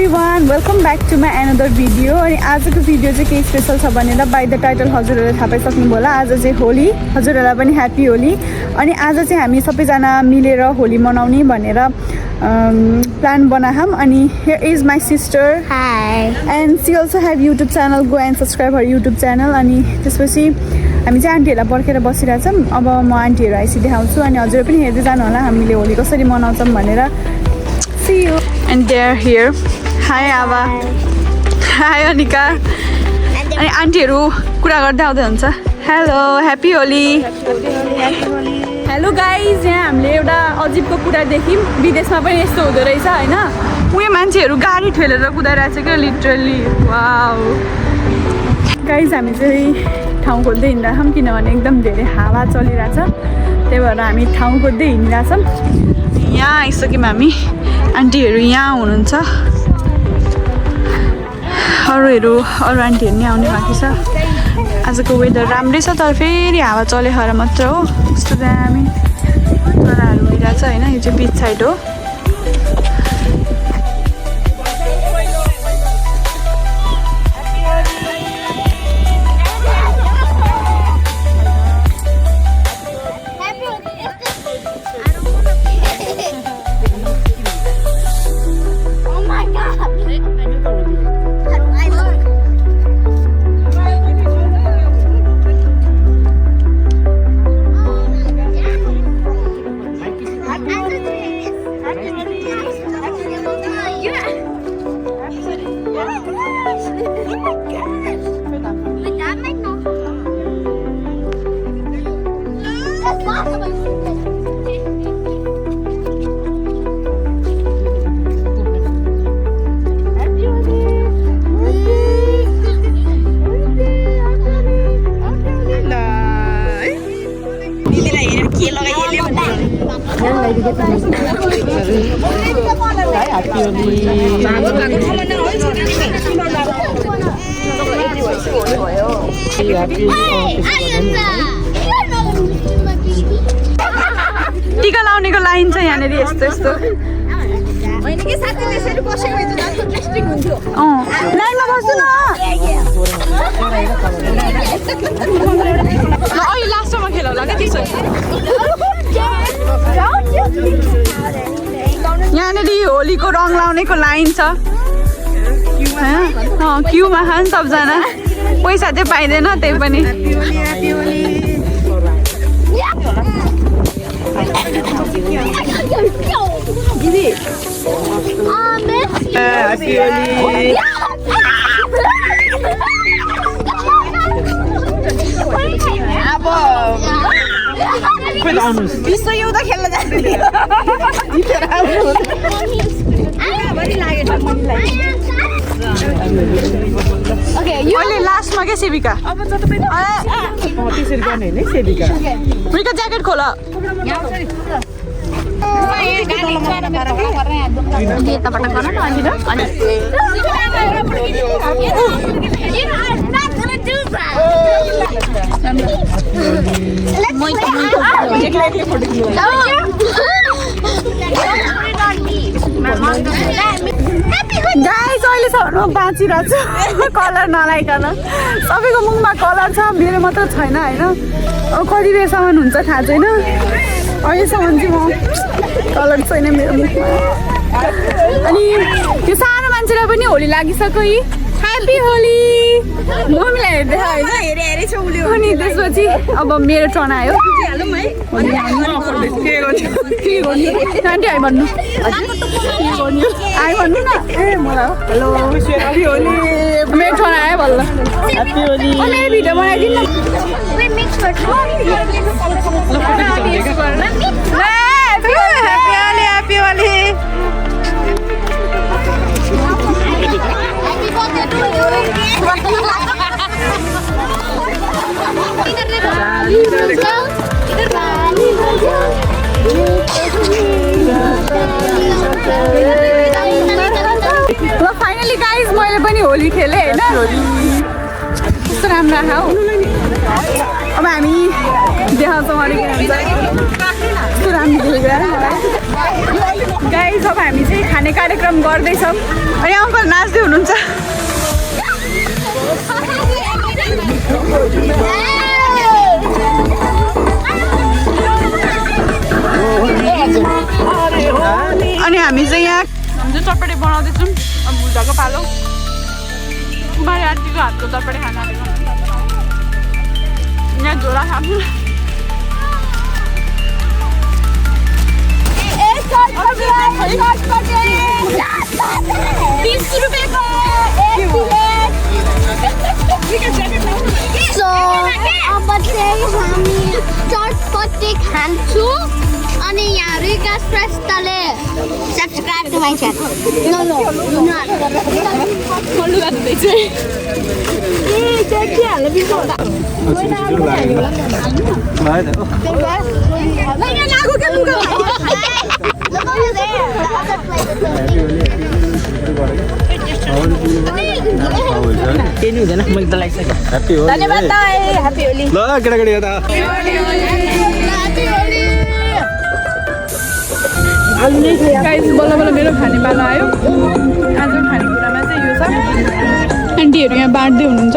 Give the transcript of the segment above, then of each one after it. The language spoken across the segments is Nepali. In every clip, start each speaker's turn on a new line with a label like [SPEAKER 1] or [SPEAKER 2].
[SPEAKER 1] Everyone welcome back to my another video. अनि आजको भिडियो चाहिँ केही स्पेसल छ भनेर बाई द टाइटल हजुरहरूले थाहा पाइसक्नुभयो होला। आज चाहिँ होली, हजुरहरूलाई पनि ह्याप्पी होली। अनि आज चाहिँ हामी सबैजना मिलेर होली मनाउने भनेर प्लान बनायौँ। अनि here is my sister,
[SPEAKER 2] hi,
[SPEAKER 1] and she also have YouTube channel, go and subscribe her YouTube channel. अनि त्यसपछि हामी चाहिँ आन्टीहरूलाई पर्खेर बसिरहेछौँ। अब म आन्टीहरू आइसी देखाउँछु अनि हजुर पनि हेर्दै जानु होला हामीले होली कसरी मनाउँछौँ भनेर। See you. And they're here. Hi Ava. Hi Anika. अनि आन्टीहरू कुरा गर्दै आउँदै हुन्छ। Hello, happy Holi. Hello guys, यहाँ हामीले एउटा अजिबको कुरा देख्यौँ। विदेशमा पनि यस्तो हुँदो रहेछ होइन। उयो मान्छेहरू गाडी ठेलेर कुदाइरहेछ क्या, लिटरली। वाउ गाइज, हामी चाहिँ ठाउँ खोज्दै हिँडिरहेछौँ किनभने एकदम धेरै हावा चलिरहेछ। त्यही भएर हामी ठाउँ खोज्दै हिँडिरहेछौँ। यहाँ आइसक्यौँ हामी। आन्टीहरू यहाँ हुनुहुन्छ, अरू आन्टीहरू नि आउने बाँकी छ। आजको वेदर राम्रै छ तर फेरि हावा चले खरा मात्र हो। कस्तो दामी चराहरू उडिरहेछ होइन। यो चाहिँ बिच साइड हो। टिका लाउनेको लाइन छ यहाँनिर यस्तो यस्तो। लाइनमा बस्छु न। अहिले लास्टमा खेलाउला क्या त्यसो। यहाँनिर होलीको रङ लाउनेको लाइन छ। क्युमा खान् सबजना। पैसा चाहिँ पाइँदैन त्यही पनि। विश्व युद्ध खेल्न जान्थ्यो। लास्टमा क्या सेविका। सेविका ज्याकेट खोल। गाइस, अहिलेसम्म बाँचिरहेको छु कलर नलाइकन। सबैको मुखमा कलर छ, मेरो मात्र छैन होइन। अब कति बेरसम्म हुन्छ थाहा छैन। अहिलेसम्म चाहिँ म कलर छैन मेरो मुखमा। अनि त्यो सानो मान्छेलाई पनि होली लागिसक्यो। ह्याप्पी होली। मम्मीलाई हेर्दै होइन। अनि त्यसपछि अब मेरो टर्न आयो। आन्टी आइ भन्नु, आइ भन्नु न। ए मलाई हेलो ह्याप्पी होली। मेरो टर्न आयो बल्ल। ह्याप्पी होली। मेरो भिडियो बनाइदिनु न। ह्याप्पी होली। ल फाइनली गाइज मैले पनि होली खेलेँ होइन। कस्तो राम्रो आयो। अब हामी देखाउँछौँ अलिक कस्तो राम्रो देखेको गाइस अब हामी चाहिँ खाने कार्यक्रम गर्दैछौँ अनि अङ्कल नाच्दै हुनुहुन्छ अनि हामी चाहिँ यहाँ चटपटे बनाउँदैछौँ अब भुजाको पालो कुमारी आन्टीको हातको चटपटे खाना यहाँ झोला खानु
[SPEAKER 2] अब चाहिँ हामी चटपटे खान्छौँ अनि यहाँ रिकास प्रस्तले सब्सक्राइब टु माय च्यानल नो
[SPEAKER 1] लुगा धुँदैछ धन्यवाद ह्याप्पी होली
[SPEAKER 3] ल केटाकेटी यता
[SPEAKER 1] गाइस बल्ल बल्ल मेरो खाने पालो आयो आज खानेकुरामा चाहिँ यो छ आन्टीहरू यहाँ बाँड्दै हुनुहुन्छ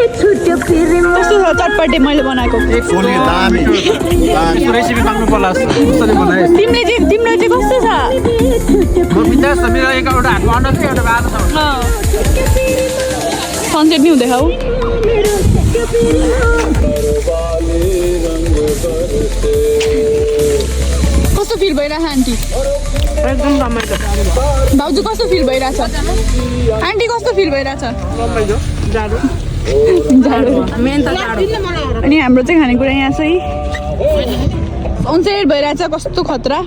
[SPEAKER 1] कस्तो छ चटपटे मैले बनाएको
[SPEAKER 3] रेसिपी माग्नु पर्ला कसरी बनाए
[SPEAKER 1] तिम्रो चाहिँ कस्तो छ सनसेट नि हुँदै खाऊ कस्तो फिल भइरहेछ आन्टी
[SPEAKER 3] एकदम रमाइलो
[SPEAKER 1] भाउजू कस्तो फिल भइरहेछ आन्टी कस्तो फिल भइरहेछ अनि हाम्रो चाहिँ खानेकुरा यहाँ चाहिँ सनसेट भइरहेछ कस्तो खतरा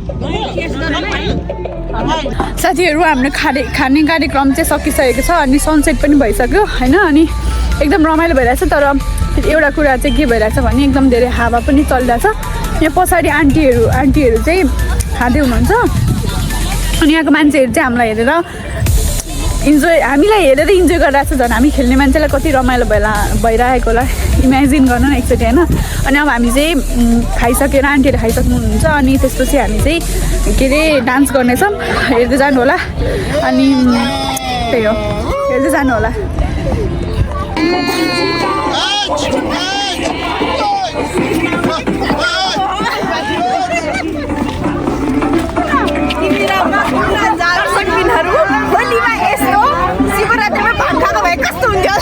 [SPEAKER 1] साथीहरू हाम्रो खाने कार्यक्रम चाहिँ सकिसकेको छ अनि सनसेट पनि भइसक्यो होइन अनि एकदम रमाइलो भइरहेछ तर एउटा कुरा चाहिँ के भइरहेछ भने एकदम धेरै हावा पनि चलिरहेछ यहाँ पछाडि आन्टीहरू चाहिँ खाँदै हुनुहुन्छ अनि यहाँको मान्छेहरू चाहिँ हामीलाई हेरेर इन्जोय गरिरहेको छ झन् हामी खेल्ने मान्छेलाई कति रमाइलो भइरहेको होला इमेजिन गर्नु न एकचोटि होइन अनि अब हामी चाहिँ खाइसकेर आन्टीहरू खाइसक्नुहुन्छ अनि त्यसपछि हामी चाहिँ के अरे डान्स गर्नेछौँ हेर्दै जानु होला अनि त्यही हो हेर्दै जानु होला होलीमा यस्तो शिवरात्रिमा भात खाएको भए कस्तो हुन्थ्यो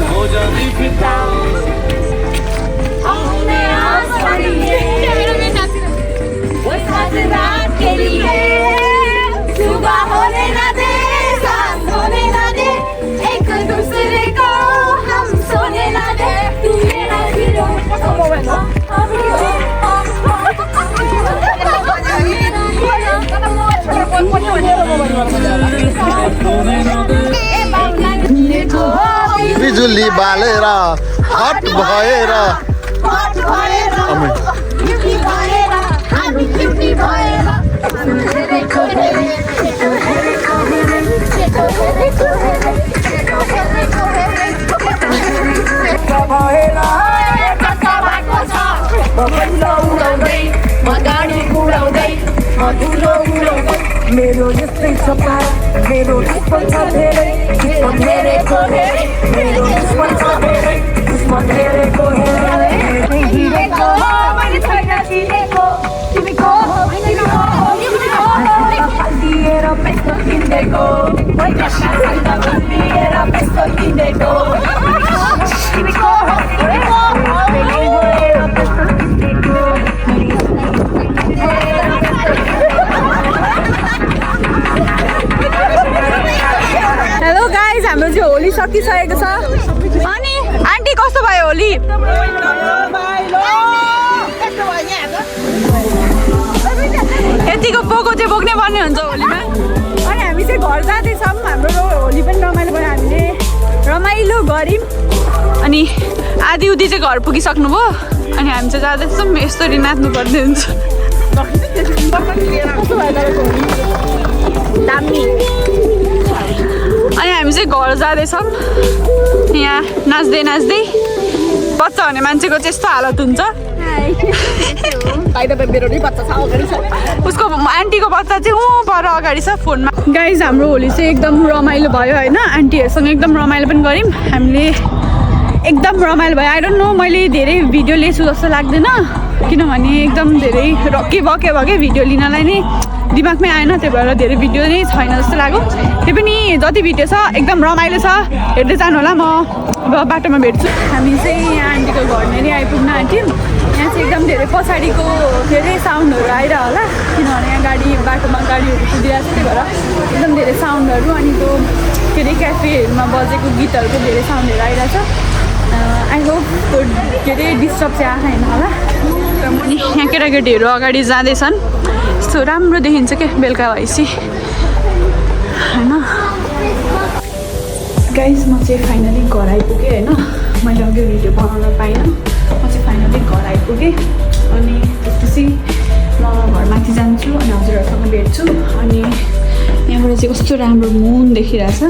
[SPEAKER 4] हो जाती रात के लिए सुबह होने ना दे सांस होने ना दे एक दूसरे को हम सोने ना दे तू मेरा हीरो
[SPEAKER 3] बिजुली बालेर हट भएर
[SPEAKER 4] मेरो यस्तै सपना मेरो दुश्मन छ धेरै दुश्मन धेरैको धेरै मेरो दुश्मन छ धेरै दुश्मन धेरैको धेरै हिँडेको मैले छैन चिनेको तिमीको दिएर पेस्तो किन्देको दिएर पेस्तो किन्देको तिमीको
[SPEAKER 1] हेलो गाइज हाम्रो चाहिँ होली सकिसकेको छ अनि आन्टी कस्तो भयो होली यतिको पोको चाहिँ बोक्नै पर्ने हुन्छ होलीमा अनि हामी हामी चाहिँ घर जाँदैछौँ हाम्रो होली पनि रमाइलो भयो हामीले रमाइलो गऱ्यौँ अनि आधी उधी चाहिँ घर पुगिसक्नुभयो अनि हामी चाहिँ जाँदैछौँ यसरी नाच्नु पर्ने हुन्छ दामी अनि हामी चाहिँ घर जाँदैछौँ यहाँ नाच्दै नाच्दै बच्चा हुने मान्छेको चाहिँ यस्तो हालत हुन्छ उसको आन्टीको बच्चा चाहिँ पर अगाडि छ फोनमा गाइज हाम्रो होली चाहिँ एकदम रमाइलो भयो होइन आन्टीहरूसँग एकदम रमाइलो पनि गऱ्यौँ हामीले एकदम रमाइलो भयो आई डोन्ट नो मैले धेरै भिडियो लिएछु जस्तो लाग्दैन किनभने एकदम धेरै के भयो भिडियो लिनलाई नै दिमागमै आएन त्यही भएर धेरै भिडियो नै छैन जस्तो लाग्यो त्यो पनि जति भिडियो छ एकदम रमाइलो छ हेर्दै जानु होला म अब बाटोमा भेट्छु हामी चाहिँ यहाँ आन्टीको घरनेरि आइपुग्न आँट्यौँ यहाँ चाहिँ एकदम धेरै पछाडिको धेरै साउन्डहरू आइरह होला किनभने यहाँ बाटोमा गाडीहरू कुदिरहेको छ त्यही भएर एकदम धेरै साउन्डहरू अनि त्यो के अरे क्याफेहरूमा बजेको गीतहरूको धेरै साउन्डहरू आइरहेछ आई होप के अरे डिस्टर्ब चाहिँ आएन होला अनि यहाँ केटाकेटीहरू अगाडि जाँदैछन् यस्तो राम्रो देखिन्छ क्या बेलुका भएपछि होइन गाइज म चाहिँ फाइनली घर आइपुगेँ होइन मैले अघि भिडियो बनाउन पाइनँ म चाहिँ फाइनली घर आइपुगेँ अनि त्यसपछि म घरमाथि जान्छु अनि हजुरहरूसँग भेट्छु अनि यहाँबाट चाहिँ कस्तो राम्रो मुन देखिरहेछ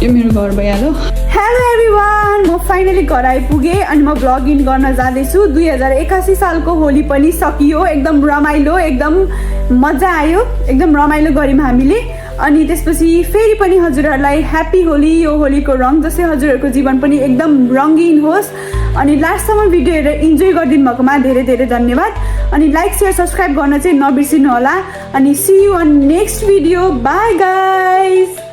[SPEAKER 1] यो मेरो घर भइहाल्यो हेलो एभ्रिवान म फाइनली घर आइपुगेँ अनि म भ्लगिङ गर्न जाँदैछु 2081 सालको होली पनि सकियो एकदम रमाइलो एकदम मजा आयो एकदम रमाइलो गऱ्यौँ हामीले अनि त्यसपछि फेरि पनि हजुरहरूलाई ह्याप्पी होली यो होलीको रङ जस्तै हजुरहरूको जीवन पनि एकदम रङ्गीन होस् अनि लास्टसम्म भिडियो हेरेर इन्जोय गरिदिनु भएकोमा धेरै धेरै धन्यवाद अनि लाइक सेयर सब्सक्राइब गर्न चाहिँ नबिर्सिनु होला अनि see you on next video bye guys